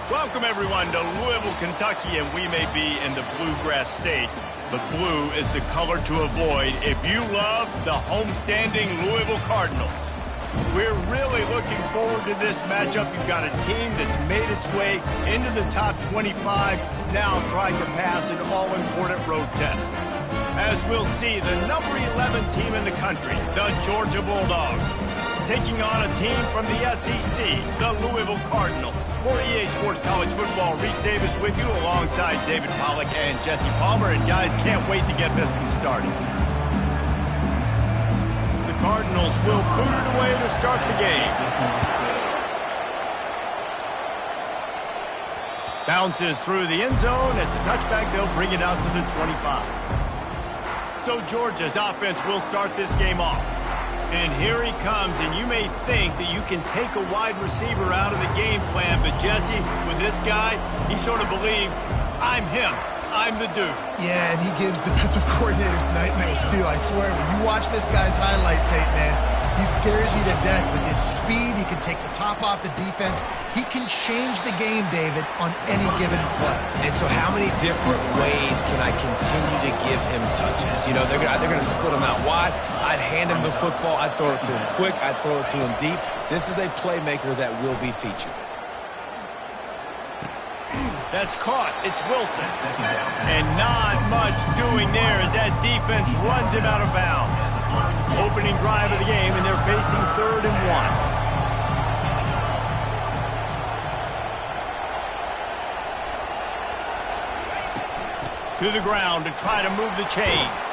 Welcome, everyone, to Louisville, Kentucky, and we may be in the Bluegrass State, but blue is the color to avoid if you love the homestanding Louisville Cardinals. We're really looking forward to this matchup. You've got a team that's made its way into the top 25, now trying to pass an all-important road test. As we'll see, the number 11 team in the country, the Georgia Bulldogs, taking on a team from the SEC, the Louisville Cardinals. For EA Sports College Football, Reese Davis with you alongside David Pollack and Jesse Palmer. And guys, can't wait to get this one started. The Cardinals will boot it away to start the game. Bounces through the end zone. It's a touchback. They'll bring it out to the 25. So Georgia's offense will start this game off. And here he comes, and you may think that you can take a wide receiver out of the game plan, but Jesse, with this guy, he sort of believes, I'm him. I'm the dude. Yeah, and he gives defensive coordinators nightmares, too. I swear, when you watch this guy's highlight tape, man, he scares you to death with his speed. He can take the top off the defense. He can change the game, David, on any given play. And so how many different ways can I continue to give him touches? You know, they're going to split him out wide. I'd hand him the football. I'd throw it to him quick. I'd throw it to him deep. This is a playmaker that will be featured. That's caught. It's Wilson. And not much doing there as that defense runs him out of bounds. Opening drive of the game, and they're facing 3rd and 1. To the ground to try to move the chains.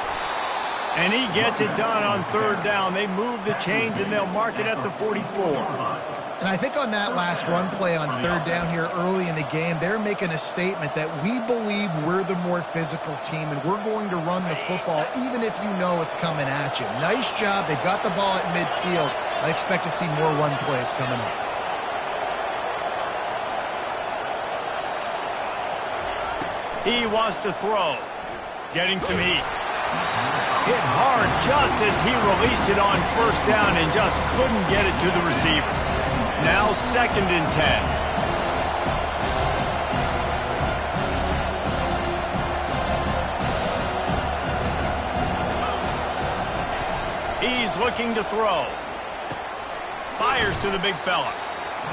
And he gets it done on 3rd down. They move the chains, and they'll mark it at the 44. And I think on that last run play on 3rd down here early in the game, they're making a statement that we believe we're the more physical team, and we're going to run the football even if you know it's coming at you. Nice job. They've got the ball at midfield. I expect to see more run plays coming up. He wants to throw. Getting some heat. Hit hard just as he released it on 1st down and just couldn't get it to the receiver. Now 2nd and 10. He's looking to throw. Fires to the big fella.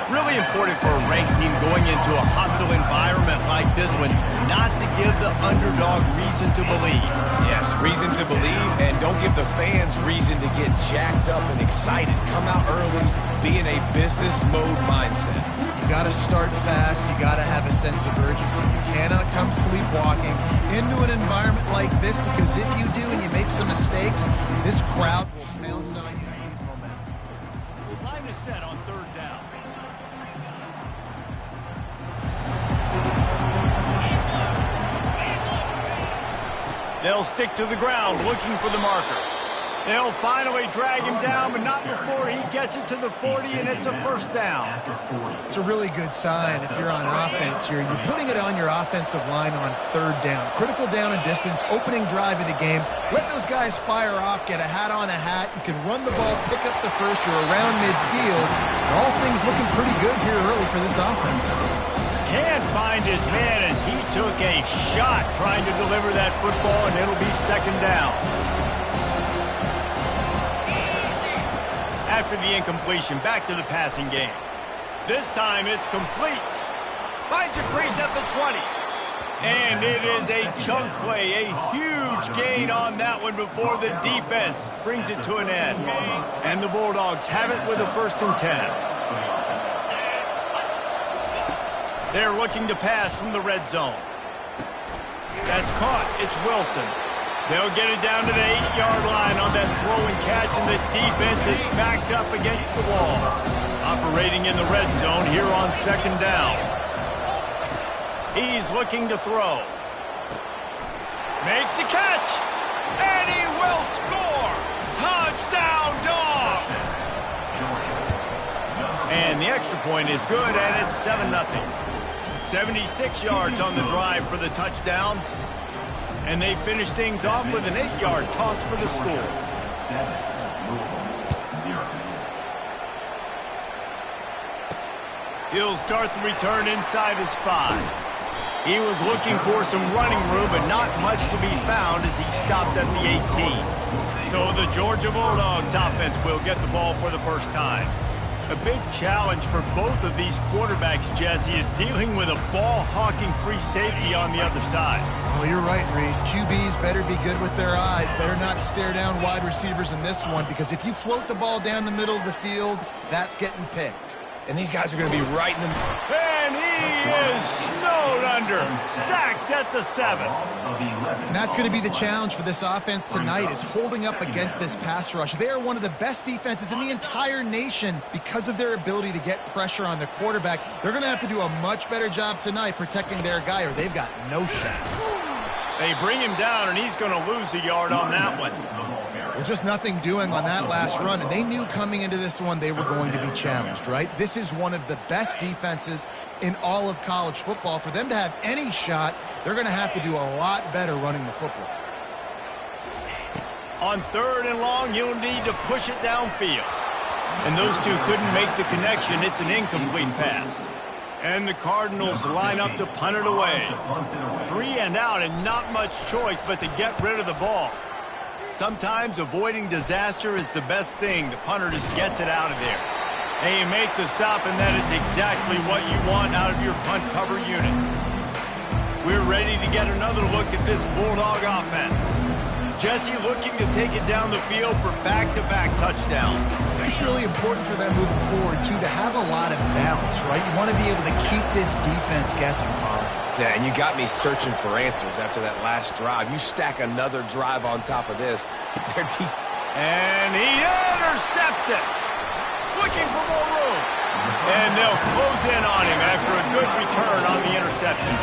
Really important for a ranked team going into a hostile environment like this one, not to give the underdog reason to believe. Yes, reason to believe, and don't give the fans reason to get jacked up and excited. Come out early, be in a business mode mindset. You got to start fast. You got to have a sense of urgency. You cannot come sleepwalking into an environment like this, because if you do and you make some mistakes, this crowd will pounce on you and seize momentum. Line is set on 3rd down. They'll stick to the ground looking for the marker. They'll finally drag him down, but not before he gets it to the 40, and it's a 1st down. It's a really good sign if you're on offense here. You're putting it on your offensive line on 3rd down. Critical down and distance, opening drive of the game. Let those guys fire off, get a hat on a hat. You can run the ball, pick up the first. You're around midfield. And all things looking pretty good here early for this offense. Can't find his man as he took a shot trying to deliver that football, and it'll be 2nd down. After the incompletion, back to the passing game. This time it's complete. Finds a crease at the 20. And it is a chunk play, a huge gain on that one before the defense brings it to an end. And the Bulldogs have it with a 1st and 10. They're looking to pass from the red zone. That's caught. It's Wilson. They'll get it down to the 8-yard line on that throw and catch, and the defense is backed up against the wall. Operating in the red zone here on 2nd down. He's looking to throw. Makes the catch, and he will score. Touchdown, Dogs! And the extra point is good, and it's 7-0. 76 yards on the drive for the touchdown. And they finish things off with an 8-yard toss for the score. He'll start the return inside his 5. He was looking for some running room, but not much to be found as he stopped at the 18. So the Georgia Bulldogs offense will get the ball for the first time. A big challenge for both of these quarterbacks, Jesse, is dealing with a ball-hawking free safety on the other side. Oh, you're right, Reese. QBs better be good with their eyes. Better not stare down wide receivers in this one, because if you float the ball down the middle of the field, that's getting picked. And these guys are going to be right in the... And he is snowed under, sacked at the 7. And that's going to be the challenge for this offense tonight, is holding up against this pass rush. They are one of the best defenses in the entire nation because of their ability to get pressure on the quarterback. They're going to have to do a much better job tonight protecting their guy, or they've got no shot. They bring him down, and he's going to lose a yard on that one. Well, just nothing doing on that last run, and they knew coming into this one they were going to be challenged, right? This is one of the best defenses in all of college football. For them to have any shot, they're going to have to do a lot better running the football. On 3rd and long, you'll need to push it downfield. And those two couldn't make the connection. It's an incomplete pass. And the Cardinals line up to punt it away. 3 and out, and not much choice but to get rid of the ball. Sometimes avoiding disaster is the best thing. The punter just gets it out of there. And you make the stop, and that is exactly what you want out of your punt cover unit. We're ready to get another look at this Bulldog offense. Jesse looking to take it down the field for back-to-back touchdowns. It's really important for them moving forward, too, to have a lot of balance, right? You want to be able to keep this defense guessing, Pollock. Yeah, and you got me searching for answers after that last drive. You stack another drive on top of this. And he intercepts it. Looking for more room. And they'll close in on him after a good return on the interception.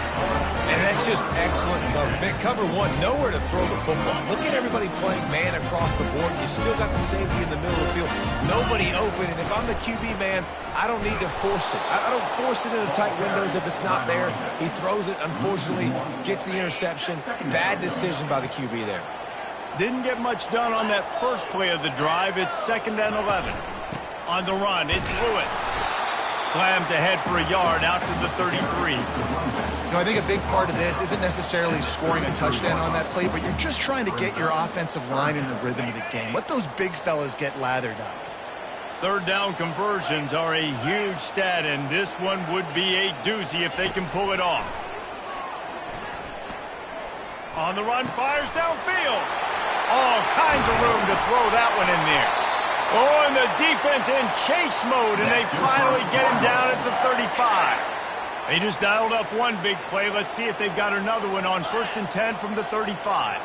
And that's just excellent cover. Man, cover one, nowhere to throw the football. Look at everybody playing man across the board. You still got the safety in the middle of the field. Nobody open. And if I'm the QB, man, I don't need to force it. I don't force it into tight windows if it's not there. He throws it, unfortunately, gets the interception. Bad decision by the QB there. Didn't get much done on that first play of the drive. It's 2nd and 11. On the run, it's Lewis. Slams ahead for a yard out to the 33. You know, I think a big part of this isn't necessarily scoring a touchdown on that play, but you're just trying to get your offensive line in the rhythm of the game. Let those big fellas get lathered up. 3rd down conversions are a huge stat, and this one would be a doozy if they can pull it off. On the run, fires downfield. All kinds of room to throw that one in there. Oh, and the defense in chase mode, and they finally get him down at the 35. They just dialed up one big play. Let's see if they've got another one on 1st and 10 from the 35.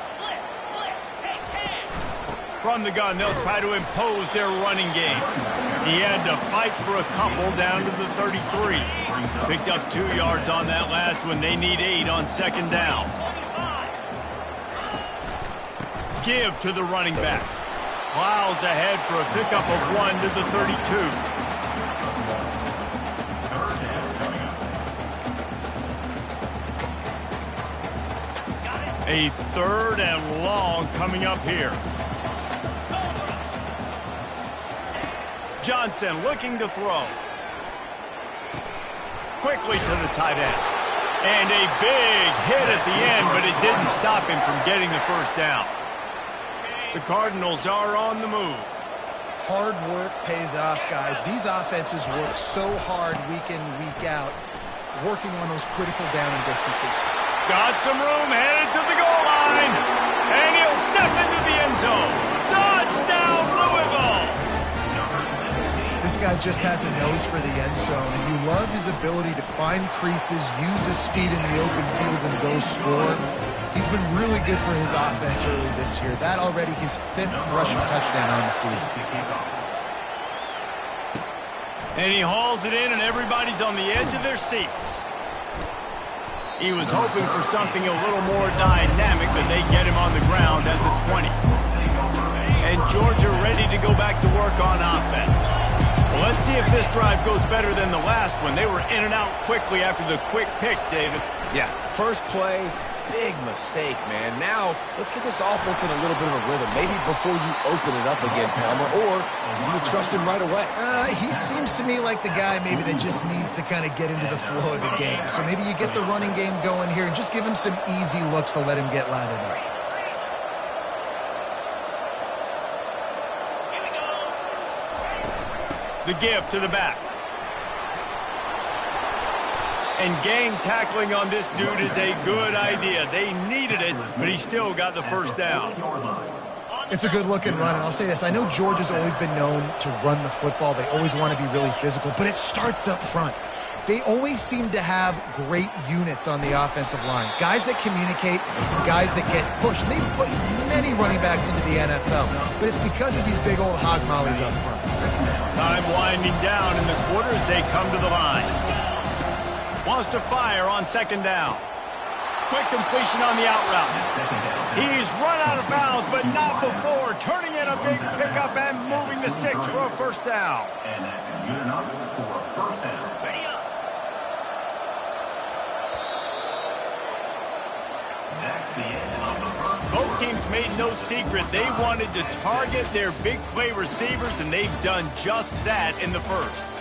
From the gun, they'll try to impose their running game. He had to fight for a couple down to the 33. Picked up 2 yards on that last one. They need 8 on 2nd down. Give to the running back. Plows ahead for a pickup of 1 to the 32. A 3rd and long coming up here. Johnson looking to throw. Quickly to the tight end. And a big hit at the end, but it didn't stop him from getting the 1st down. The Cardinals are on the move. Hard work pays off, guys. These offenses work so hard week in, week out, working on those critical down and distances. Got some room, headed to the goal line. And he'll step into the end zone. Touchdown, Louisville! This guy just has a nose for the end zone, and you love his ability to find creases, use his speed in the open field, and go score. He's been really good for his offense early this year. That already his 5th rushing touchdown on the season. And he hauls it in, and everybody's on the edge of their seats. He was hoping for something a little more dynamic, but they get him on the ground at the 20. And Georgia ready to go back to work on offense. Well, let's see if this drive goes better than the last one. They were in and out quickly after the quick pick, David. Yeah, first play, big mistake, man. Now, let's get this offense in a little bit of a rhythm. Maybe before you open it up again, Palmer, or do you trust him right away? He seems to me like the guy maybe that just needs to kind of get into the flow of the game. So maybe you get the running game going here and just give him some easy looks to let him get lathered up. The give to the back. And gang tackling on this dude is a good idea. They needed it, but he still got the first down. It's a good-looking run, and I'll say this. I know Georgia's always been known to run the football. They always want to be really physical, but it starts up front. They always seem to have great units on the offensive line. Guys that communicate, guys that get pushed. And they've put many running backs into the NFL, but it's because of these big old hog mollies up front. Time winding down in the quarter as they come to the line. Wants to fire on second down. Quick completion on the out route. He's run out of bounds, but not before. Turning in a big pickup and moving the sticks for a first down. And that's good enough for a first down. Ready up. That's the end of the first. Both teams made no secret they wanted to target their big play receivers, and they've done just that in the first.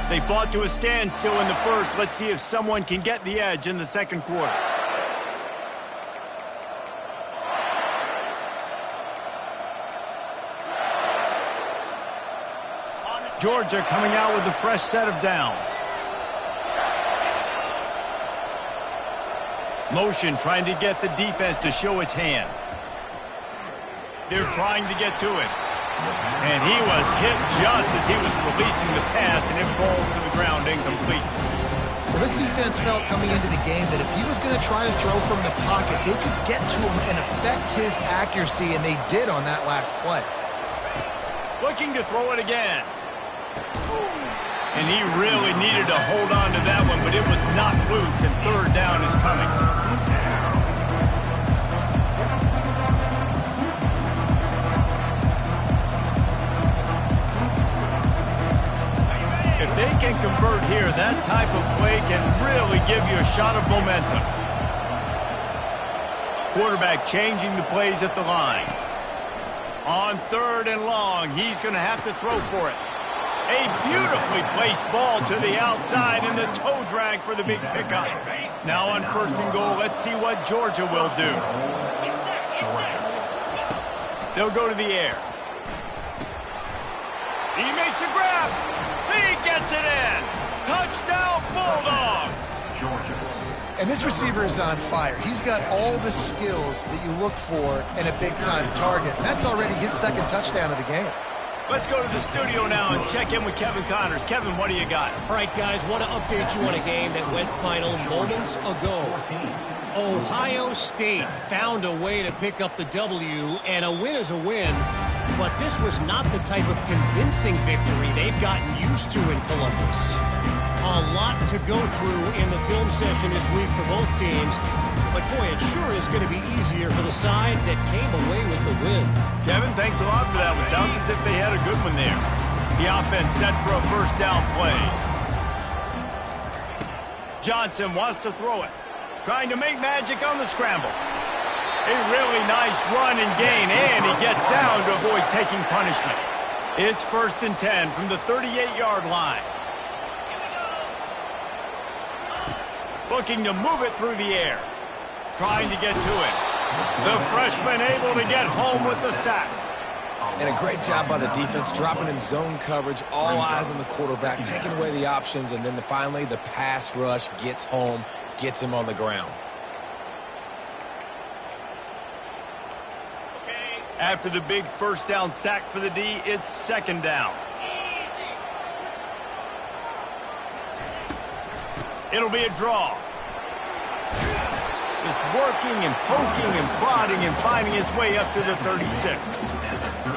They fought to a standstill in the first. Let's see if someone can get the edge in the second quarter. Georgia coming out with a fresh set of downs. Motion trying to get the defense to show its hand. They're trying to get to it. And he was hit just as he was releasing the pass, and it falls to the ground incomplete. Well, this defense felt coming into the game that if he was going to try to throw from the pocket, they could get to him and affect his accuracy, and they did on that last play. Looking to throw it again. And he really needed to hold on to that one, but it was knocked loose, and third down is coming. If they can convert here, that type of play can really give you a shot of momentum. Quarterback changing the plays at the line. On third and long, he's going to have to throw for it. A beautifully placed ball to the outside and the toe drag for the big pickup. Now on first and goal, let's see what Georgia will do. They'll go to the air. He makes a grab. He gets it in. Touchdown, Bulldogs. And this receiver is on fire. He's got all the skills that you look for in a big-time target. And that's already his second touchdown of the game. Let's go to the studio now and check in with Kevin Connors. Kevin, what do you got? All right, guys, want to update you on a game that went final moments ago. Ohio State found a way to pick up the W, and a win is a win. But this was not the type of convincing victory they've gotten used to in Columbus. A lot to go through in the film session this week for both teams. But, boy, it sure is going to be easier for the side that came away with the win. Kevin, thanks a lot for that one. Sounds as if they had a good one there. The offense set for a first down play. Johnson wants to throw it. Trying to make magic on the scramble. A really nice run and gain, and he gets down to avoid taking punishment. It's 1st and 10 from the 38-yard line. Looking to move it through the air. Trying to get to it. The freshman able to get home with the sack. And a great job by the defense, dropping in zone coverage, all eyes on the quarterback, taking away the options, and then finally the pass rush gets home, gets him on the ground. After the big first down sack for the D, it's second down. It'll be a draw. Just working and poking and prodding and finding his way up to the 36.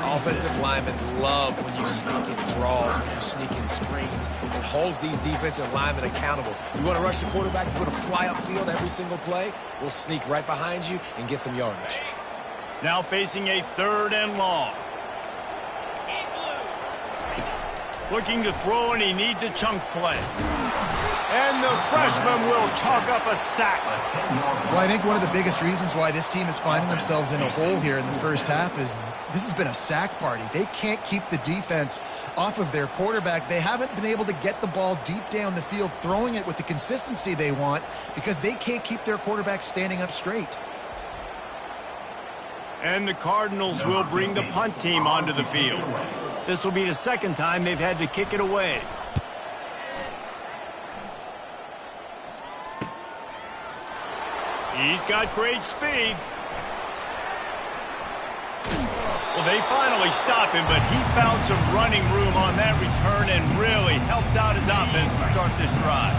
Offensive linemen love when you sneak in draws, when you sneak in screens. It holds these defensive linemen accountable. You want to rush the quarterback, you want to fly upfield every single play, we'll sneak right behind you and get some yardage. Now facing a 3rd and long. Looking to throw, and he needs a chunk play. And the freshman will chalk up a sack. Well, I think one of the biggest reasons why this team is finding themselves in a hole here in the first half is this has been a sack party. They can't keep the defense off of their quarterback. They haven't been able to get the ball deep down the field, throwing it with the consistency they want because they can't keep their quarterback standing up straight. And the Cardinals will bring the punt team onto the field. This will be the second time they've had to kick it away. He's got great speed. Well, they finally stop him, but he found some running room on that return and really helps out his offense to start this drive.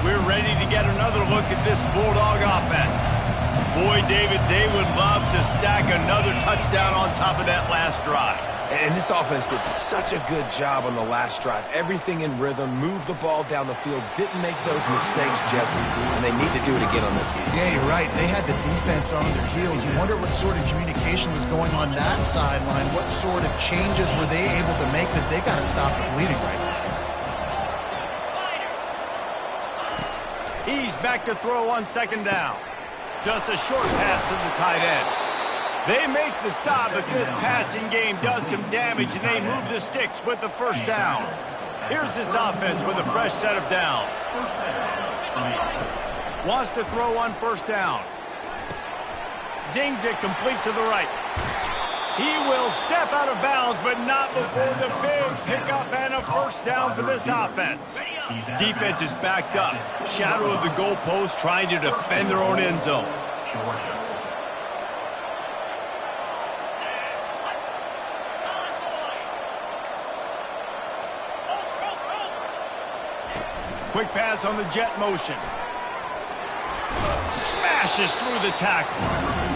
We're ready to get another look at this Bulldog offense. Boy, David, they would love to stack another touchdown on top of that last drive. And this offense did such a good job on the last drive. Everything in rhythm, moved the ball down the field, didn't make those mistakes, Jesse, and they need to do it again on this one. Yeah, you're right. They had the defense on their heels. You wonder what sort of communication was going on that sideline. What sort of changes were they able to make because they got to stop the bleeding right now. He's back to throw on second down. Just a short pass to the tight end. They make the stop, but this passing game does some damage, and they move the sticks with the first down. Here's this offense with a fresh set of downs. Wants to throw on first down. Zings it complete to the right. He will step out of bounds, but not before the big pickup and a first down for this offense. Defense is backed up. Shadow of the goalpost trying to defend their own end zone. Quick pass on the jet motion. Smashes through the tackle.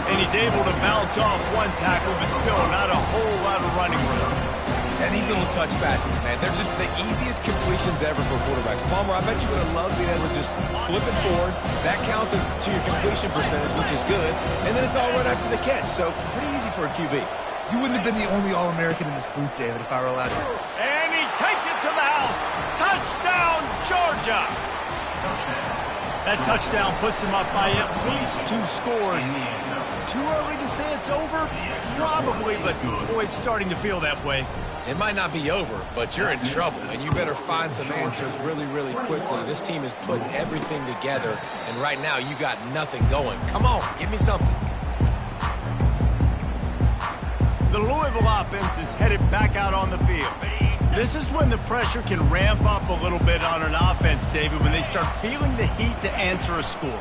And he's able to bounce off one tackle, but still not a whole lot of running room. And these little touch passes, man, they're just the easiest completions ever for quarterbacks. Palmer, I bet you would have loved being able to just flip it forward. That counts as to your completion percentage, which is good. And then it's all right after the catch, so pretty easy for a QB. You wouldn't have been the only All-American in this booth, David, if I were allowed to. And he takes it to the house. Touchdown, Georgia! That touchdown puts them up by at least 2 scores. Too early to say it's over? Probably, but boy, it's starting to feel that way. It might not be over, but you're in trouble, and you better find some answers really, really quickly. This team is putting everything together, and right now you got nothing going. Come on, give me something. The Louisville offense is headed back out on the field. This is when the pressure can ramp up a little bit on an offense, David, when they start feeling the heat to answer a score.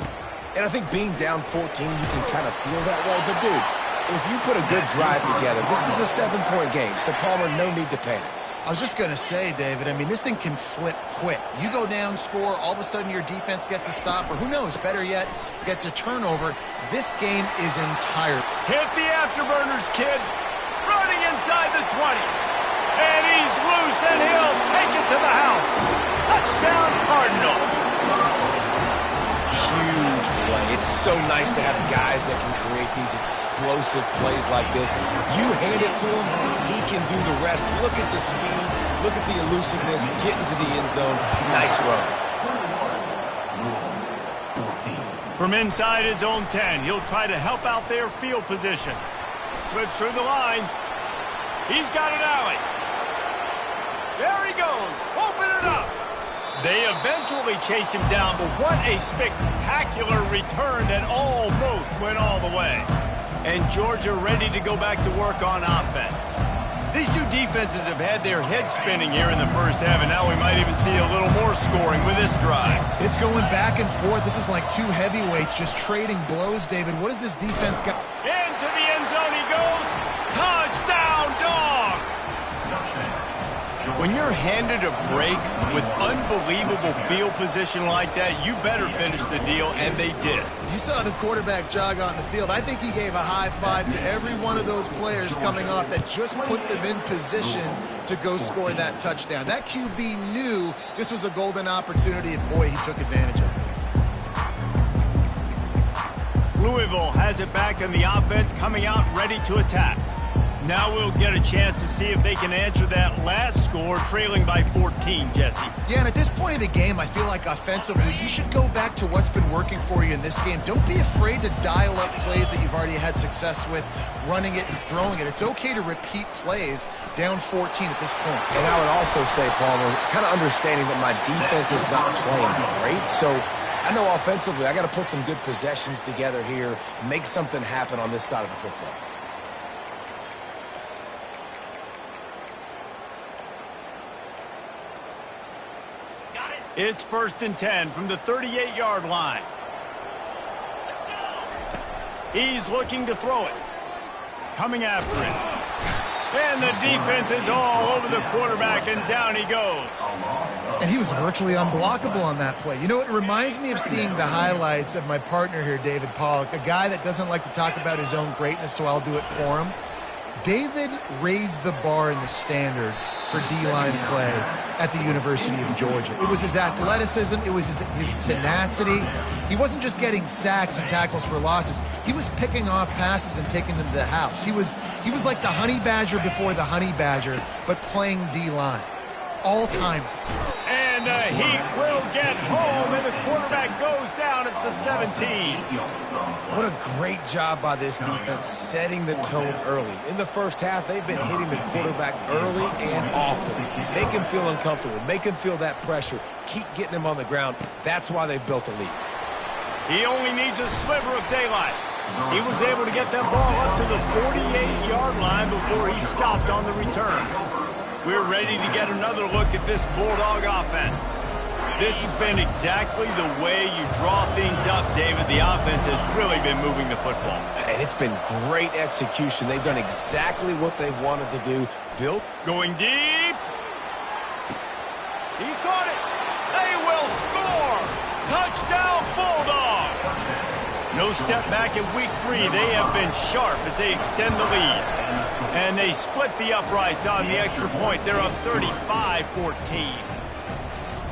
And I think being down 14, you can kind of feel that way. But, dude, if you put a good drive together, this is a 7-point game. So, Palmer, no need to panic. I was just going to say, David, I mean, this thing can flip quick. You go down, score, all of a sudden your defense gets a stop, or who knows, better yet, gets a turnover. This game is entire. Hit the afterburners, kid. Running inside the 20. And he's loose, and he'll take it to the house. Touchdown, Cardinals. Huge play. It's so nice to have guys that can create these explosive plays like this. You hand it to him, he can do the rest. Look at the speed. Look at the elusiveness. Get into the end zone. Nice run. From inside his own 10, he'll try to help out their field position. Slips through the line. He's got an alley. There he goes. Open it up. They eventually chase him down, but what a spectacular return that almost went all the way. And Georgia ready to go back to work on offense. These two defenses have had their heads spinning here in the first half, and now we might even see a little more scoring with this drive. It's going back and forth. This is like two heavyweights just trading blows, David. What does this defense got? Into the end zone he goes. Touchdown, Dogs! When you're handed a break with unbelievable field position like that, you better finish the deal, and they did. You saw the quarterback jog on the field. I think he gave a high five to every one of those players coming off that just put them in position to go score that touchdown. That QB knew this was a golden opportunity, and boy, he took advantage of it. Louisville has it back, and the offense coming out ready to attack. Now we'll get a chance to see if they can answer that last score, trailing by 14, Jesse. Yeah, and at this point of the game, I feel like offensively, you should go back to what's been working for you in this game. Don't be afraid to dial up plays that you've already had success with, running it and throwing it. It's okay to repeat plays down 14 at this point. And I would also say, Palmer, kind of understanding that my defense is not playing great, so I know offensively I got to put some good possessions together here, make something happen on this side of the football. It's 1st and 10 from the 38-yard line. He's looking to throw it. Coming after it. And the defense is all over the quarterback, and down he goes. And he was virtually unblockable on that play. You know, it reminds me of seeing the highlights of my partner here, David Pollock, a guy that doesn't like to talk about his own greatness, so I'll do it for him. David raised the bar in the standard for D-line play at the University of Georgia. It was his athleticism. It was his tenacity. He wasn't just getting sacks and tackles for losses. He was picking off passes and taking them to the house. He was like the honey badger before the honey badger, but playing D-line. All-time. And he will get home, and the quarterback goes down at the 17. What a great job by this defense setting the tone early. In the first half, they've been hitting the quarterback early and often. Make him feel uncomfortable. Make him feel that pressure. Keep getting him on the ground. That's why they've built a lead. He only needs a sliver of daylight. He was able to get that ball up to the 48-yard line before he stopped on the return. We're ready to get another look at this Bulldog offense. This has been exactly the way you draw things up, David. The offense has really been moving the football. And it's been great execution. They've done exactly what they've wanted to do. Built. Going deep. He caught it. They will score. Touchdown, Bulldogs. No step back in week 3. They have been sharp as they extend the lead. And they split the uprights on the extra point. They're up 35-14.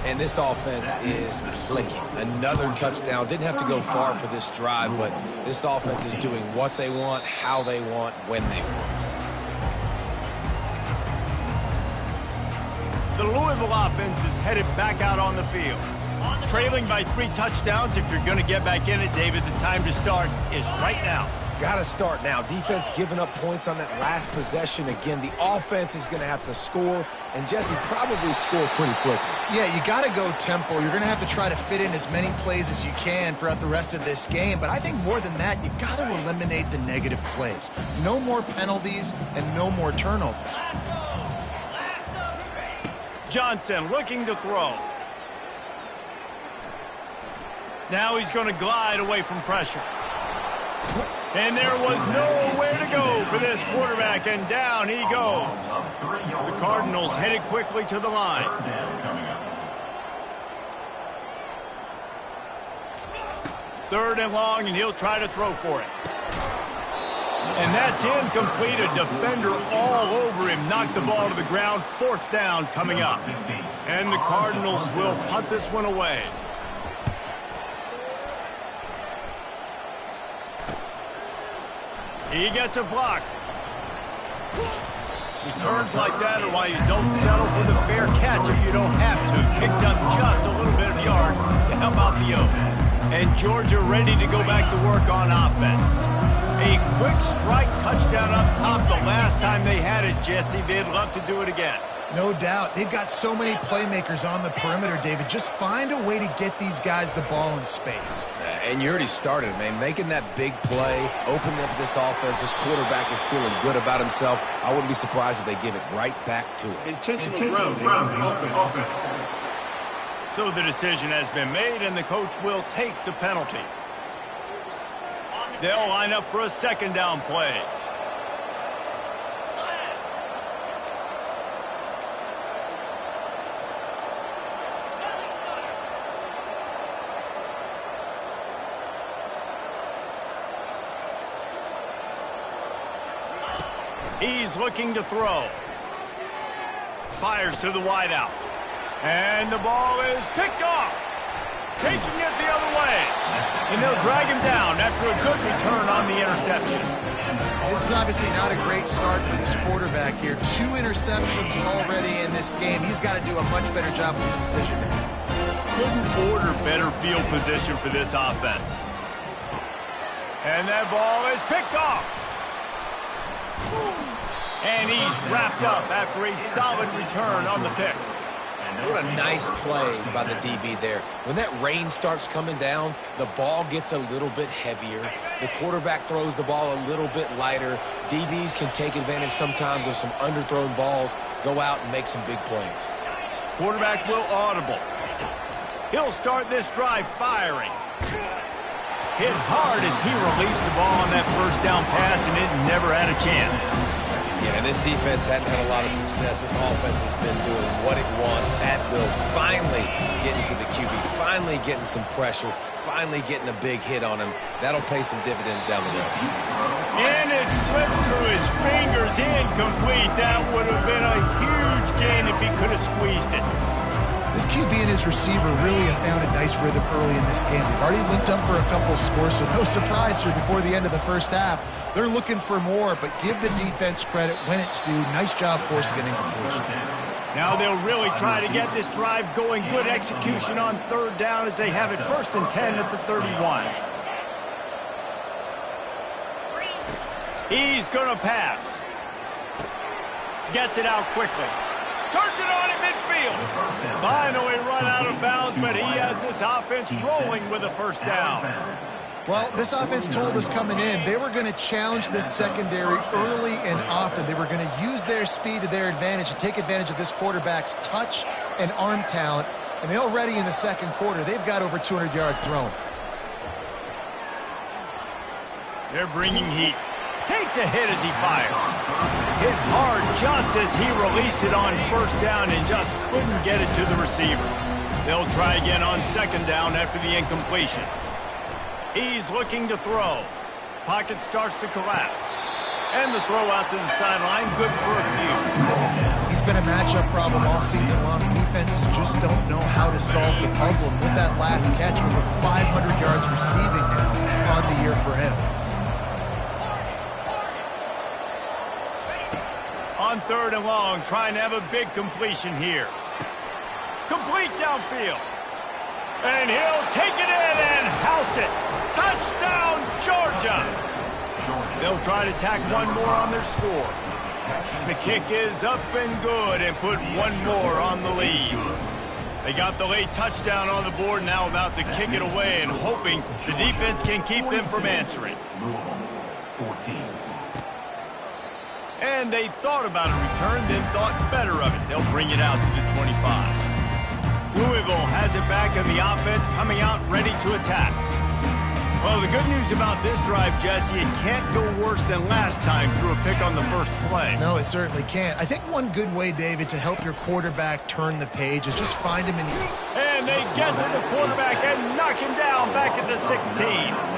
And this offense is clicking. Another touchdown. Didn't have to go far for this drive, but this offense is doing what they want, how they want, when they want. The Louisville offense is headed back out on the field. Trailing by 3 touchdowns. If you're going to get back in it, David, the time to start is right now. Got to start now. Defense giving up points on that last possession. Again, the offense is going to have to score, and Jesse probably score pretty quickly. Yeah, you got to go tempo. You're going to have to try to fit in as many plays as you can throughout the rest of this game. But I think more than that, you got to eliminate the negative plays. No more penalties and no more turnovers. Johnson looking to throw. Now he's going to glide away from pressure. And there was nowhere to go for this quarterback, and down he goes. The Cardinals headed quickly to the line. Third and long, and he'll try to throw for it. And that's incomplete. A defender all over him. Knocked the ball to the ground. 4th down coming up. And the Cardinals will punt this one away. He gets a block. Returns like that are why you don't settle for the fair catch if you don't have to. Picks up just a little bit of yards to help out the Oak. And Georgia ready to go back to work on offense. A quick strike touchdown up top the last time they had it, Jesse. They'd love to do it again. No doubt. They've got so many playmakers on the perimeter, David. Just find a way to get these guys the ball in space. And you already started, man. Making that big play, opening up this offense. This quarterback is feeling good about himself. I wouldn't be surprised if they give it right back to him. Intentional grounding offense. So the decision has been made, and the coach will take the penalty. They'll line up for a 2nd down play. He's looking to throw. Fires to the wideout. And the ball is picked off. Taking it the other way. And they'll drag him down after a good return on the interception. This is obviously not a great start for this quarterback here. 2 interceptions already in this game. He's got to do a much better job with his decision making. Couldn't order better field position for this offense. And that ball is picked off. And he's wrapped up after a solid return on the pick. What a nice play by the DB there. When that rain starts coming down, the ball gets a little bit heavier. The quarterback throws the ball a little bit lighter. DBs can take advantage sometimes of some underthrown balls, go out and make some big plays. Quarterback will audible. He'll start this drive firing. Hit hard as he released the ball on that first down pass, and it never had a chance. Yeah, and this defense hadn't had a lot of success. This offense has been doing what it wants at will. Finally getting to the QB, finally getting some pressure, finally getting a big hit on him. That'll pay some dividends down the road. And it slips through his fingers, incomplete. That would have been a huge gain if he could have squeezed it. This QB and his receiver really have found a nice rhythm early in this game. They've already linked up for a couple of scores, so no surprise here before the end of the first half. They're looking for more, but give the defense credit when it's due. Nice job forcing an incompletion. Now they'll really try to get this drive going. Good execution on third down as they have it 1st and 10 at the 31. He's going to pass. Gets it out quickly. Turns it on in midfield. Finally run out of bounds, but he has this offense rolling with a first down. Well, this offense told us coming in they were going to challenge this secondary early and often. They were going to use their speed to their advantage and take advantage of this quarterback's touch and arm talent. And already in the second quarter, they've got over 200 yards thrown. They're bringing heat. Takes a hit as he fires. Hit hard just as he released it on first down and just couldn't get it to the receiver. They'll try again on second down after the incompletion. He's looking to throw. Pocket starts to collapse. And the throw out to the sideline, good for a few. He's been a matchup problem all season long. Defenses just don't know how to solve the puzzle. And with that last catch, over 500 yards receiving now on the year for him. On 3rd and long, trying to have a big completion here. Complete downfield. And he'll take it in and house it. Touchdown, Georgia. They'll try to tack one more on their score. The kick is up and good and put one more on the lead. They got the late touchdown on the board, now about to kick it away and hoping the defense can keep them from answering. 14. And they thought about a return, then thought better of it. They'll bring it out to the 25. Louisville has it back, and the offense coming out ready to attack. Well, the good news about this drive, Jesse, it can't go worse than last time through a pick on the first play. No, it certainly can't. I think one good way, David, to help your quarterback turn the page is just find him in the... And they get to the quarterback and knock him down back at the 16.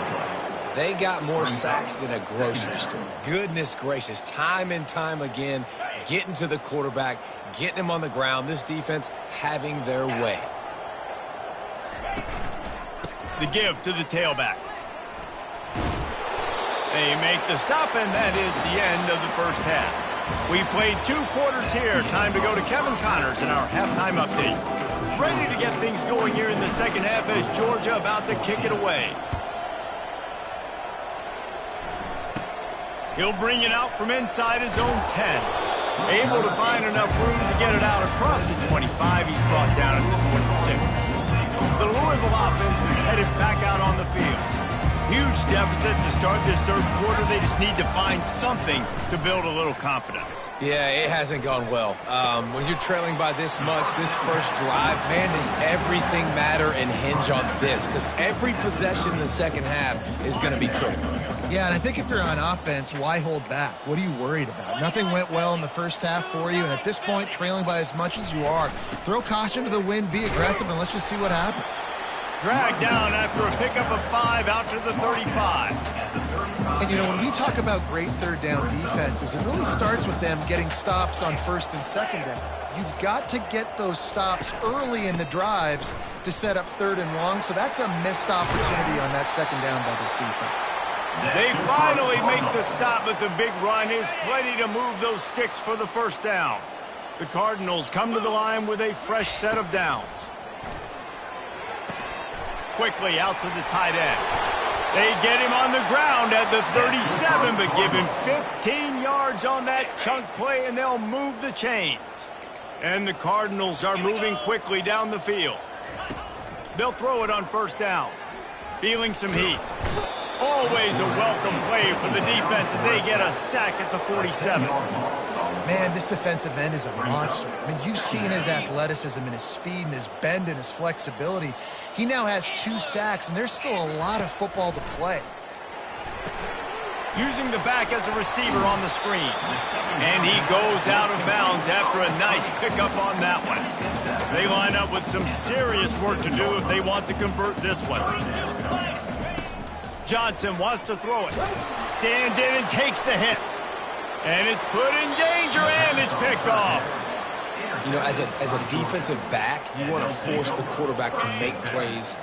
They got more sacks than a grocery store. Goodness gracious, time and time again, getting to the quarterback, getting him on the ground. This defense having their way. The give to the tailback. They make the stop, and that is the end of the first half. We played 2 quarters here. Time to go to Kevin Connors in our halftime update. Ready to get things going here in the second half as Georgia about to kick it away. He'll bring it out from inside his own 10. Able to find enough room to get it out across the 25. He's brought down at the 26. The Louisville offense is headed back out on the field. Huge deficit to start this third quarter. They just need to find something to build a little confidence. Yeah, it hasn't gone well. When you're trailing by this much, this first drive, man, does everything matter and hinge on this? Because every possession in the second half is going to be critical. Yeah, and I think if you're on offense, why hold back? What are you worried about? Nothing went well in the first half for you, and at this point, trailing by as much as you are, throw caution to the wind, be aggressive, and let's just see what happens. Dragged down after a pickup of 5 out to the 35. And, you know, when we talk about great third down defenses, it really starts with them getting stops on first and second down. You've got to get those stops early in the drives to set up 3rd and long, so that's a missed opportunity on that second down by this defense. They finally make the stop, but the big run is plenty to move those sticks for the first down. The Cardinals come to the line with a fresh set of downs. Quickly out to the tight end. They get him on the ground at the 37, but give him 15 yards on that chunk play, and they'll move the chains. And the Cardinals are moving quickly down the field. They'll throw it on first down. Feeling some heat. Always a welcome play for the defense as they get a sack at the 47. Man, this defensive end is a monster. I mean, you've seen his athleticism and his speed and his bend and his flexibility. He now has 2 sacks, and there's still a lot of football to play. Using the back as a receiver on the screen. And he goes out of bounds after a nice pickup on that one. They line up with some serious work to do if they want to convert this one. Johnson wants to throw it. Stands in and takes the hit. And it's put in danger, and it's picked off. You know, as a defensive back, you want to force the quarterback to make plays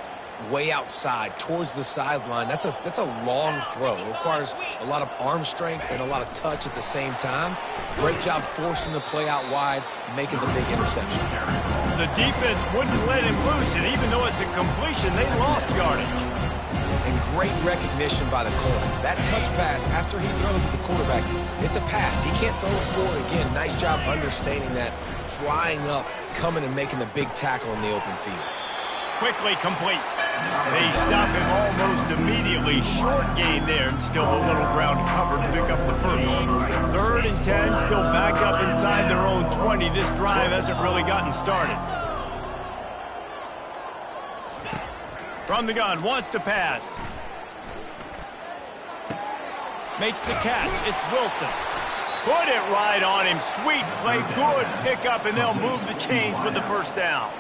way outside towards the sideline. That's a long throw. It requires a lot of arm strength and a lot of touch at the same time. Great job forcing the play out wide, making the big interception. The defense wouldn't let him loose, and even though it's a completion, they lost yardage. And great recognition by the corner. That touch pass after he throws at the quarterback, it's a pass. He can't throw it forward again. Nice job understanding that, flying up, coming and making the big tackle in the open field. Quickly complete. They stop him almost immediately. Short gain there, and still a little ground covered to pick up the first. 3rd and 10, still back up inside their own 20. This drive hasn't really gotten started. From the gun, wants to pass. Makes the catch. It's Wilson. Put it right on him. Sweet play. Good pickup, and they'll move the chains with the first down.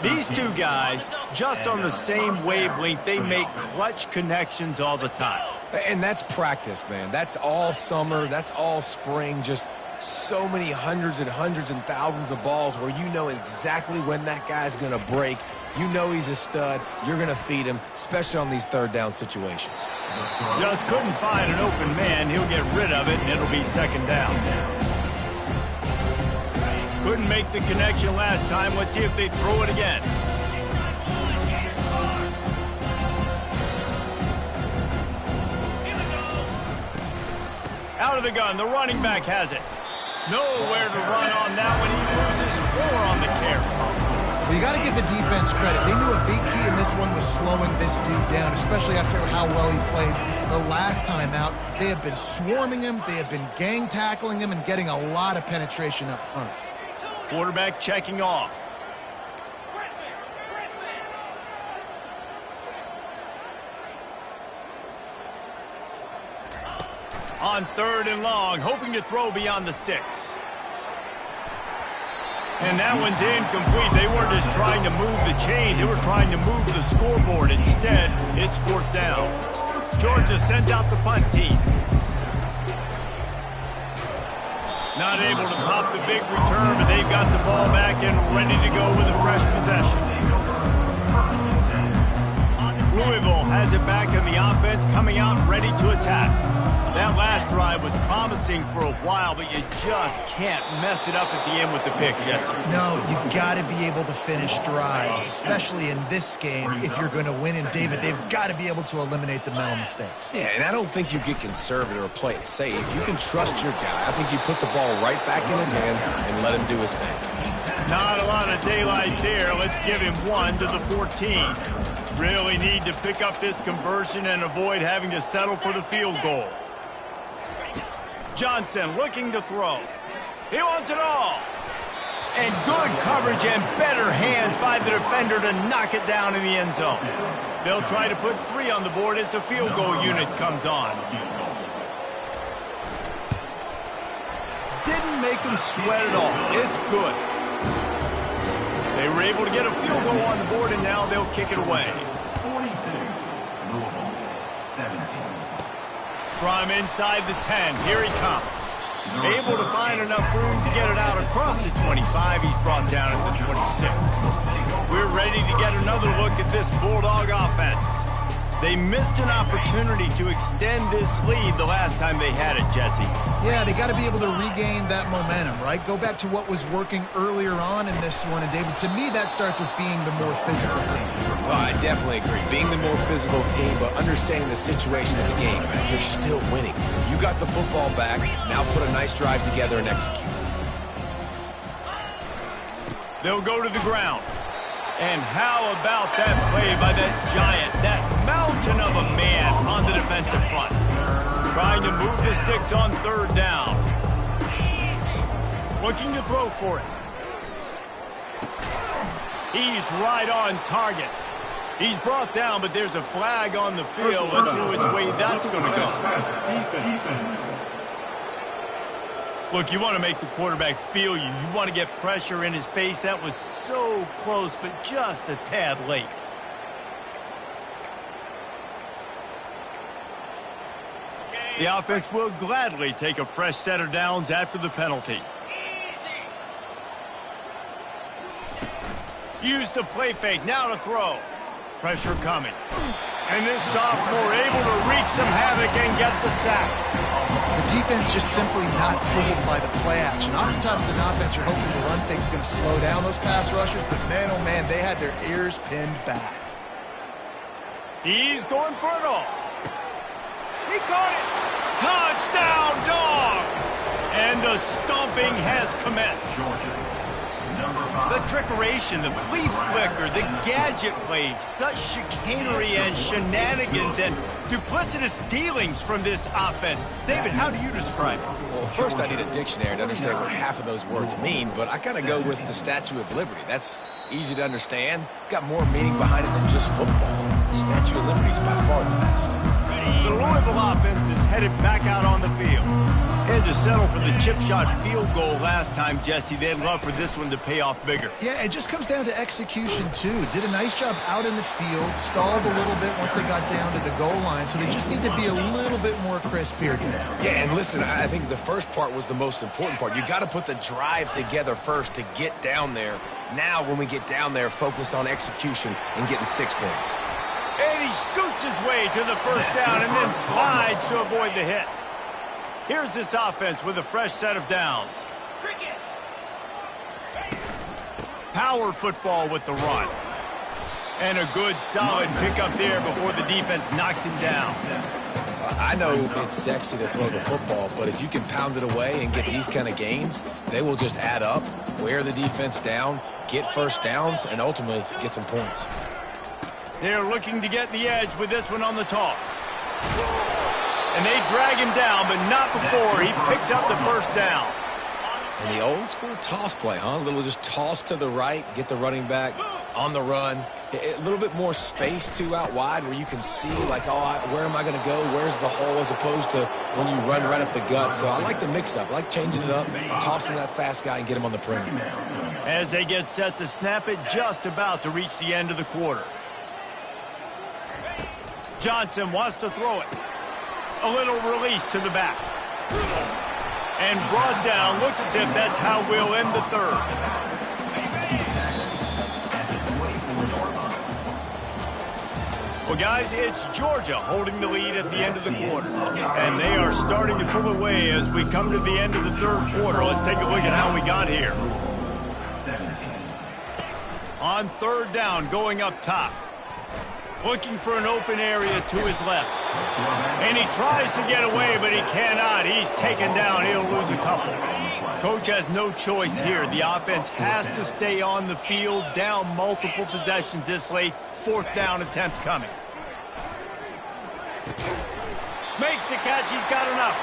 These two guys, just on the same wavelength, they make clutch connections all the time. And that's practice, man. That's all summer. That's all spring. Just so many hundreds and thousands of balls where you know exactly when that guy's going to break. You know he's a stud. You're going to feed him, especially on these 3rd down situations. Just couldn't find an open man. He'll get rid of it, and it'll be 2nd down. Couldn't make the connection last time. Let's see if they throw it again. Out of the gun, the running back has it. Nowhere to run on that one. He loses 4 on the carry. Well, you got to give the defense credit. They knew a big key in this one was slowing this dude down, especially after how well he played the last time out. They have been swarming him. They have been gang tackling him and getting a lot of penetration up front. Quarterback checking off. On 3rd and long, hoping to throw beyond the sticks. And that one's incomplete. They weren't just trying to move the chains. They were trying to move the scoreboard. Instead, it's 4th down. Georgia sends out the punt team. Not able to pop the big return, but they've got the ball back and ready to go with a fresh possession. Louisville has it back in the offense, coming out ready to attack. That last drive was promising for a while, but you just can't mess it up at the end with the pick, Jesse. No, you got to be able to finish drives, especially in this game if you're going to win. And, David, they've got to be able to eliminate the mental mistakes. Yeah, and I don't think you get conservative or play it safe. You can trust your guy. I think you put the ball right back in his hands and let him do his thing. Not a lot of daylight there. Let's give him 1 to the 14. Really need to pick up this conversion and avoid having to settle for the field goal. Johnson looking to throw. He wants it all. And good coverage and better hands by the defender to knock it down in the end zone. They'll try to put 3 on the board as the field goal unit comes on. Didn't make them sweat at all. It's good. They were able to get a field goal on the board, and now they'll kick it away. 42, Louisville, 17. From inside the 10, here he comes. Able to find enough room to get it out across the 25. He's brought down at the 26. We're ready to get another look at this Bulldog offense. They missed an opportunity to extend this lead the last time they had it, Jesse. Yeah, they got to be able to regain that momentum, right? Go back to what was working earlier on in this one. And, David, to me, that starts with being the more physical team. Well, I definitely agree. Being the more physical team, but understanding the situation of the game. You're still winning. You got the football back. Now put a nice drive together and execute. They'll go to the ground. And how about that play by that giant, that mountain of a man on the defensive front? Trying to move the sticks on third down. Looking to throw for it. He's right on target. He's brought down, but there's a flag on the field. Let's see which way that's going to go. Look, you want to make the quarterback feel you. You want to get pressure in his face. That was so close, but just a tad late. The offense will gladly take a fresh set of downs after the penalty. Use the play fake. Now to throw. Pressure coming. And this sophomore able to wreak some havoc and get the sack. The defense just simply not fooled by the play action. Oftentimes, an offense, you're hoping the run fake's going to slow down those pass rushers, but man, oh man, they had their ears pinned back. He's going for it all. He caught it. Touchdown, Dogs! And the stomping has commenced. The trickeration, the flea flicker, the gadget play, such chicanery and shenanigans and duplicitous dealings from this offense. David, how do you describe it? Well, first I need a dictionary to understand what half of those words mean, but I kind of go with the Statue of Liberty. That's easy to understand. It's got more meaning behind it than just football. The Statue of Liberty is by far the best. The Louisville offense is headed back out on the field. Had to settle for the chip shot field goal last time, Jesse. They'd love for this one to pay off bigger. Yeah, it just comes down to execution, too. Did a nice job out in the field, stalled a little bit once they got down to the goal line, so they just need to be a little bit more crisp here today. Yeah, and listen, I think the first part was the most important part. You got to put the drive together first to get down there. Now, when we get down there, focus on execution and getting 6 points. And he scoots his way to the first down and then slides to avoid the hit. Here's this offense with a fresh set of downs. Power football with the run. And a good, solid pickup there before the defense knocks him down. I know it's sexy to throw the football, but if you can pound it away and get these kind of gains, they will just add up, wear the defense down, get first downs, and ultimately get some points. They're looking to get the edge with this one on the toss. And they drag him down, but not before he picks up the first down. And the old school toss play, huh? A little just toss to the right, get the running back on the run. A little bit more space, too, out wide where you can see, like, oh, where am I going to go? Where's the hole? As opposed to when you run right up the gut. So I like the mix-up. I like changing it up, tossing that fast guy and get him on the perimeter. As they get set to snap it, just about to reach the end of the quarter. Johnson wants to throw it. A little release to the back. And brought down. Looks as if that's how we'll end the third. Well, guys, it's Georgia holding the lead at the end of the quarter. And they are starting to pull away as we come to the end of the third quarter. Let's take a look at how we got here. On third down, going up top. Looking for an open area to his left. And he tries to get away, but he cannot. He's taken down. He'll lose a couple. Coach has no choice here. The offense has to stay on the field, down multiple possessions this late. Fourth down attempt coming. Makes the catch. He's got enough.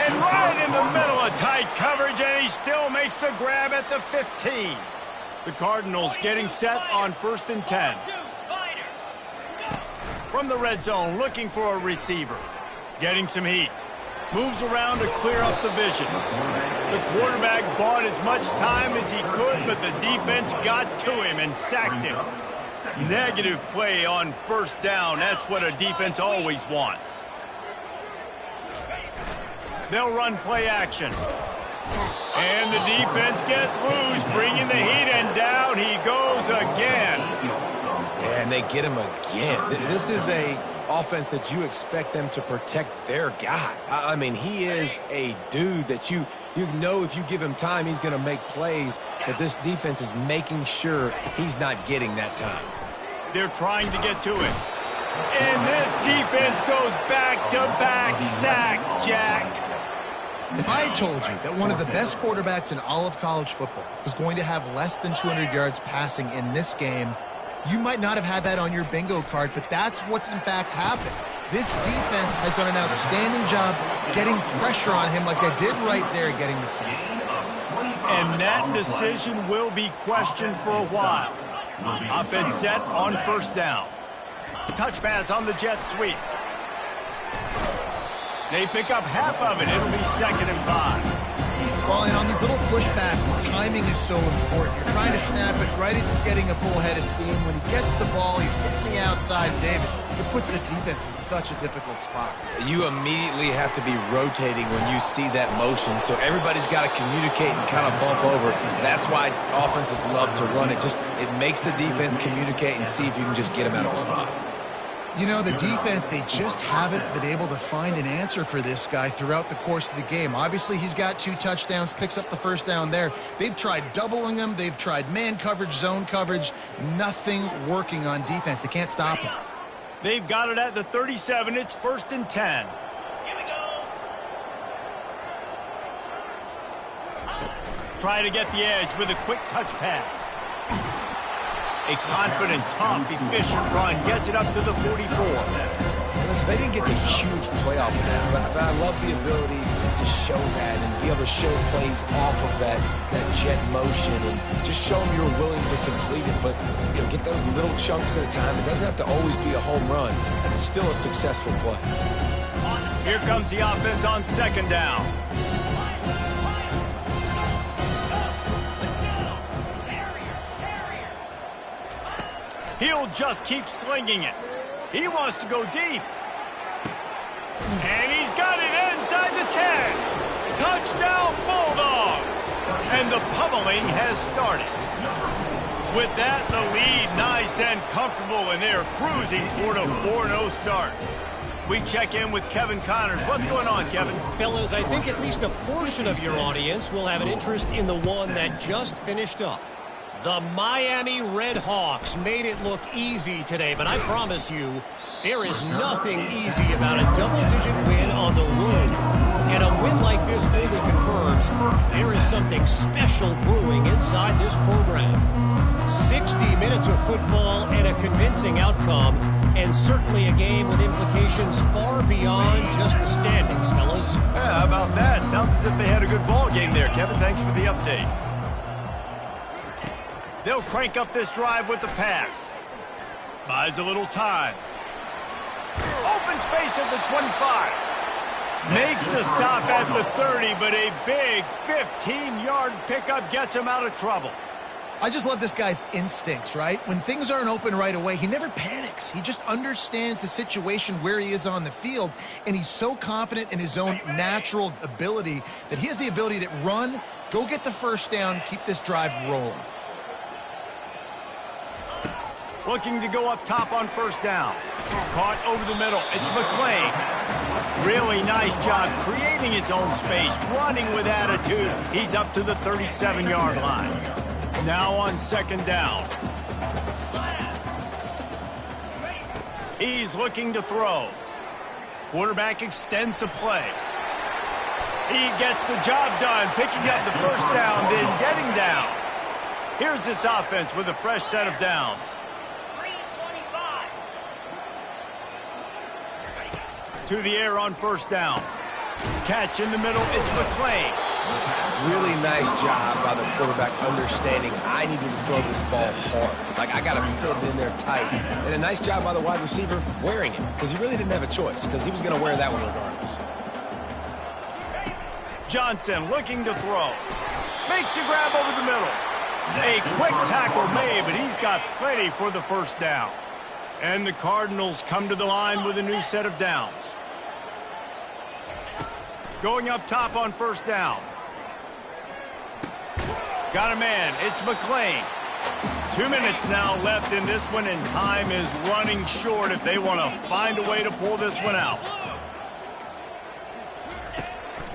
And right in the middle of tight coverage, and he still makes the grab at the 15. The Cardinals getting set on 1st and 10. From the red zone, looking for a receiver. Getting some heat. Moves around to clear up the vision. The quarterback bought as much time as he could, but the defense got to him and sacked him. Negative play on first down. That's what a defense always wants. They'll run play action. And the defense gets loose, bringing the heat, and down he goes again. And they get him again. This is a offense that you expect them to protect their guy. I mean, he is a dude that you know if you give him time, he's going to make plays, but this defense is making sure he's not getting that time. They're trying to get to it. And this defense goes back-to-back sack, Jack. If I had told you that one of the best quarterbacks in all of college football was going to have less than 200 yards passing in this game, you might not have had that on your bingo card, but that's what's in fact happened. This defense has done an outstanding job getting pressure on him like they did right there getting the sack. And that decision will be questioned for a while. Offense set on first down. Touch pass on the jet sweep. They pick up half of it. It'll be 2nd and 5. Well, and on these little push passes, timing is so important. You're trying to snap it right as he's getting a full head of steam. When he gets the ball, he's hitting the outside, David. It puts the defense in such a difficult spot. You immediately have to be rotating when you see that motion, so everybody's got to communicate and kind of bump over. That's why offenses love to run it. It makes the defense communicate and see if you can just get him out of a spot. You know, the defense, they just haven't been able to find an answer for this guy throughout the course of the game. Obviously, he's got 2 touchdowns, picks up the first down there. They've tried doubling him. They've tried man coverage, zone coverage. Nothing working on defense. They can't stop him. They've got it at the 37. It's 1st and 10. Try to get the edge with a quick touch pass. A confident, tough, efficient run gets it up to the 44. Listen, they didn't get the huge play off of that, but I love the ability to show that and be able to show plays off of that jet motion and just show them you're willing to complete it, but get those little chunks at a time. It doesn't have to always be a home run. That's still a successful play. Here comes the offense on 2nd down. He'll just keep slinging it. He wants to go deep. And he's got it inside the 10. Touchdown, Bulldogs. And the pummeling has started. With that, the lead nice and comfortable, and they're cruising toward a 4-0 start. We check in with Kevin Connors. What's going on, Kevin? Fellas, I think at least a portion of your audience will have an interest in the one that just finished up. The Miami Redhawks made it look easy today, but I promise you, there is nothing easy about a double-digit win on the road. And a win like this only confirms there is something special brewing inside this program. 60 minutes of football and a convincing outcome, and certainly a game with implications far beyond just the standings, fellas. Yeah, how about that? Sounds as if they had a good ball game there, Kevin. Thanks for the update. They'll crank up this drive with the pass. Buys a little time. Open space at the 25. Makes the stop at the 30, but a big 15-yard pickup gets him out of trouble. I just love this guy's instincts, right? When things aren't open right away, he never panics. He just understands the situation where he is on the field, and he's so confident in his own natural ability that he has the ability to run, go get the first down, keep this drive rolling. Looking to go up top on first down. Caught over the middle. It's McClain. Really nice job creating his own space, running with attitude. He's up to the 37-yard line. Now on 2nd down. He's looking to throw. Quarterback extends the play. He gets the job done, picking up the first down, then getting down. Here's this offense with a fresh set of downs. To the air on first down. Catch in the middle, it's McClain. Really nice job by the quarterback understanding I need to throw this ball hard. Like, I got to fit it in there tight. And a nice job by the wide receiver wearing it, because he really didn't have a choice, because he was going to wear that one regardless. Johnson looking to throw. Makes the grab over the middle. A quick tackle made, but he's got plenty for the first down. And the Cardinals come to the line with a new set of downs. Going up top on first down. Got a man. It's McClain. 2 minutes now left in this one, and time is running short if they want to find a way to pull this one out.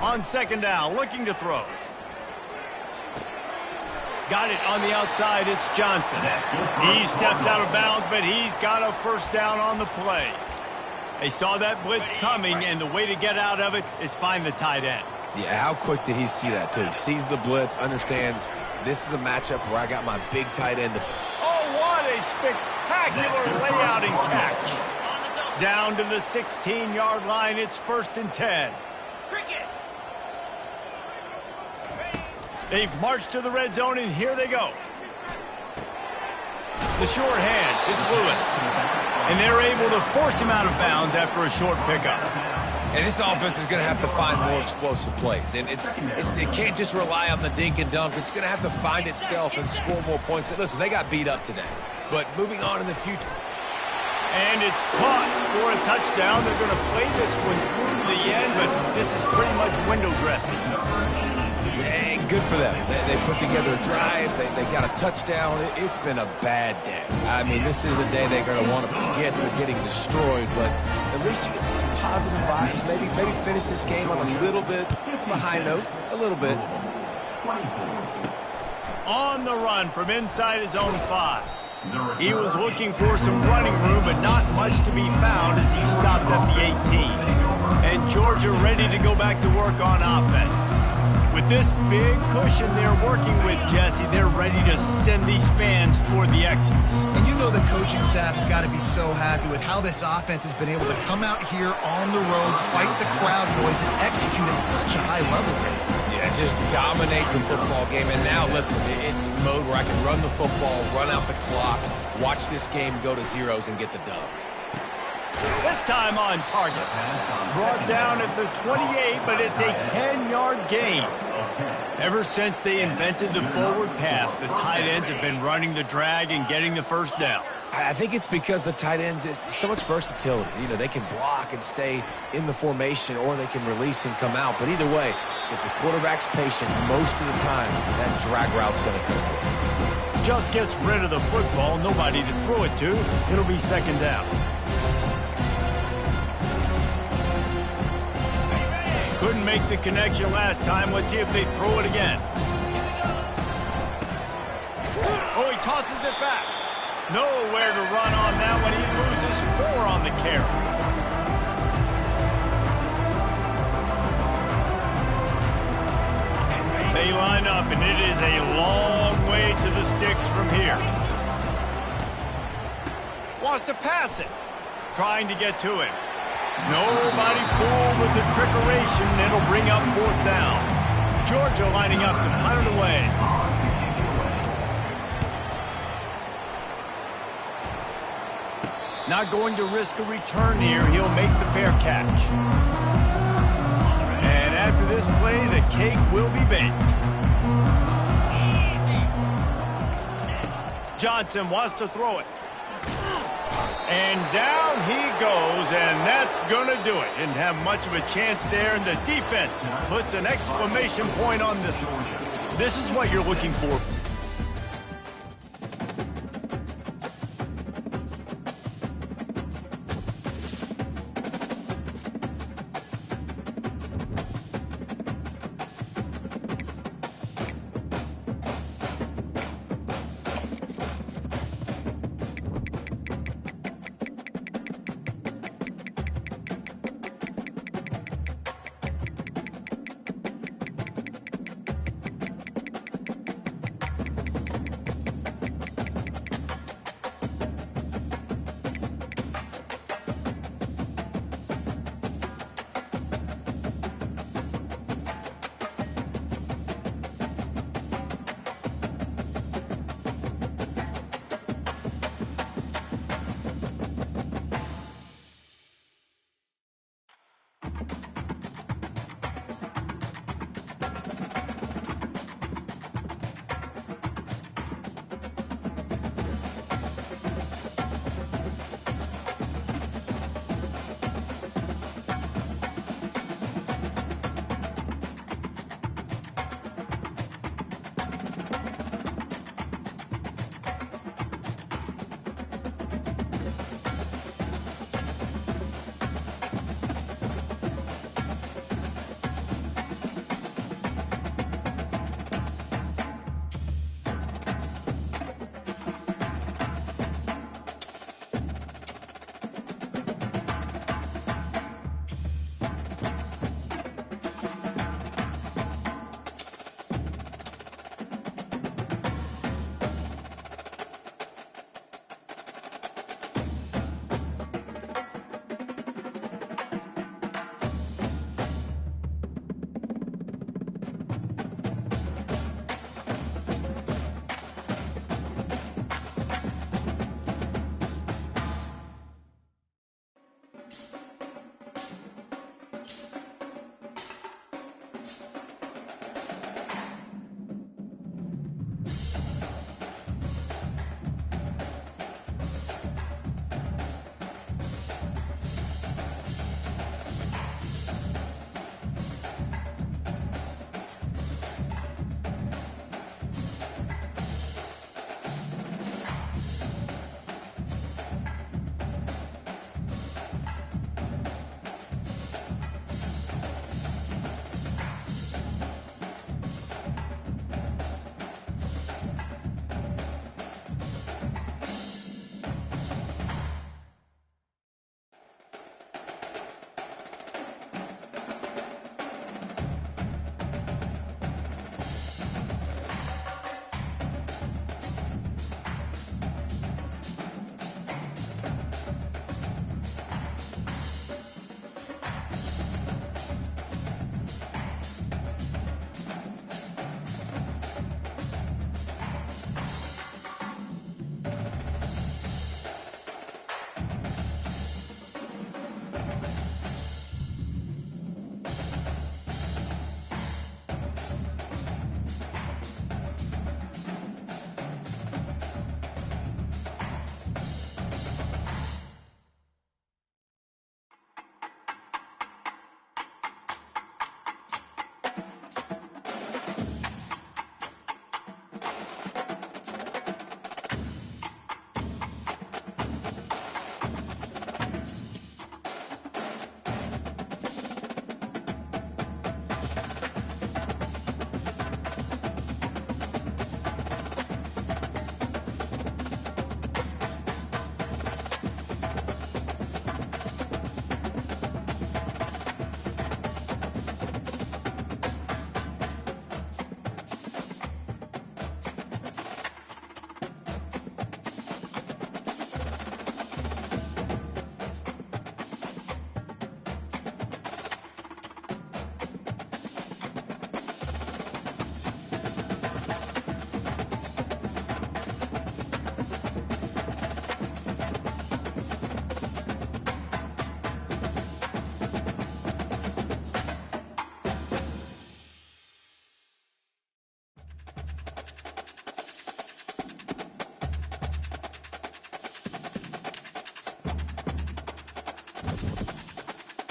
On second down, looking to throw. Got it on the outside. It's Johnson. He steps out of bounds, but he's got a first down on the play. They saw that blitz coming, and the way to get out of it is find the tight end. Yeah, how quick did he see that, too? He sees the blitz, understands this is a matchup where I got my big tight end. Oh, what a spectacular layout and catch. Down to the 16-yard line. It's 1st and 10. They've marched to the red zone, and here they go. The short hands, it's Lewis. And they're able to force him out of bounds after a short pickup. And this offense is going to have to find more explosive plays. And it can't just rely on the dink and dunk. It's going to have to find itself and score more points. Listen, they got beat up today. But moving on in the future. And it's caught for a touchdown. They're going to play this one through to the end, but this is pretty much window dressing. Yeah, good for them. They put together a drive. They got a touchdown. It's been a bad day. I mean, this is a day they're going to want to forget. They're getting destroyed, but at least you get some positive vibes. Maybe finish this game on a little bit of a high note. A little bit. On the run from inside his own 5. He was looking for some running room, but not much to be found as he stopped at the 18. And Georgia ready to go back to work on offense. With this big cushion they're working with, Jesse, they're ready to send these fans toward the exits. And you know the coaching staff has got to be so happy with how this offense has been able to come out here on the road, fight the crowd noise, and execute at such a high level here. Yeah, just dominate the football game. And now, listen, it's mode where I can run the football, run out the clock, watch this game go to zeros and get the dub. This time on target. Brought down at the 28, but it's a 10-yard gain. Ever since they invented the forward pass, the tight ends have been running the drag and getting the first down. I think it's because the tight ends is so much versatility. You know, they can block and stay in the formation, or they can release and come out. But either way, if the quarterback's patient, most of the time, that drag route's going to come. Just gets rid of the football, nobody to throw it to. It'll be second down. Couldn't make the connection last time. Let's see if they throw it again. Oh, he tosses it back. Nowhere to run on that one. He loses 4 on the carry. They line up, and it is a long way to the sticks from here. Wants to pass it. Trying to get to him. Nobody fooled with the trickeration. It'll bring up 4th down. Georgia lining up to punt it away. Not going to risk a return here. He'll make the fair catch. And after this play, the cake will be baked. Johnson wants to throw it. And down he goes, and that's going to do it. Didn't have much of a chance there, and the defense puts an exclamation point on this one. This is what you're looking for.